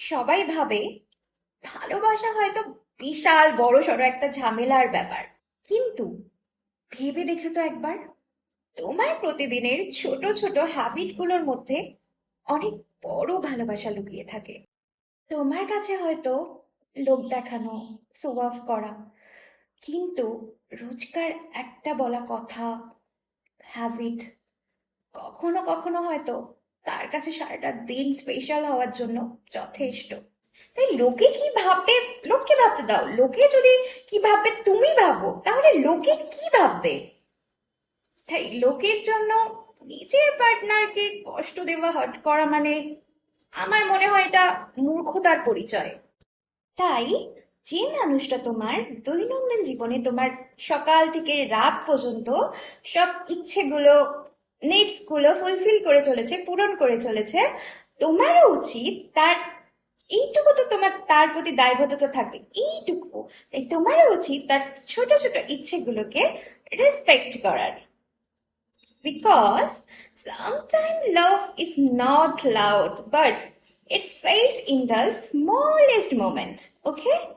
সবাই ভাবে ভালোবাসা হয়তো বিশাল বড় সড়ো একটা ঝামেলার ব্যাপার, কিন্তু ভেবে দেখো তো একবার, তোমার প্রতিদিনের ছোট ছোট হ্যাবিট গুলোর মধ্যে অনেক বড় ভালোবাসা লুকিয়ে থাকে। তোমার কাছে হয়তো লোক দেখানো, শো অফ করা, কিন্তু রোজকার একটা বলা কথা, হ্যাবিট, কখনো কখনো হয়তো তার কাছে সারাটা দিন স্পেশাল হওয়ার জন্য যথেষ্ট। তাই লোকে কি ভাববে, লোককে ভাবতে দাও। লোকে যদি কি ভাববে তুমি ভাবো, তাহলে লোকে কি ভাববে? তাই লোকের জন্য নিজের পার্টনারকে কষ্ট দেওয়া, হার্ট করা মানে আমার মনে হয় এটা মূর্খতার পরিচয়। তাই যে মানুষটা তোমার দৈনন্দিন জীবনে তোমার সকাল থেকে রাত পর্যন্ত সব ইচ্ছেগুলো, নিডস গুলো ফুলফিল করে চলেছে, পূরণ করে চলেছে, তোমারও উচিত তার এইটুকু তো তোমার তার প্রতি দায়বদ্ধতা থাকবে, এইটুকু। তাই তোমারও উচিত তার ছোট ছোট ইচ্ছেগুলোকে রেসপেক্ট করার। Because sometimes love is not loud, but it's felt in the smallest moment. Okay?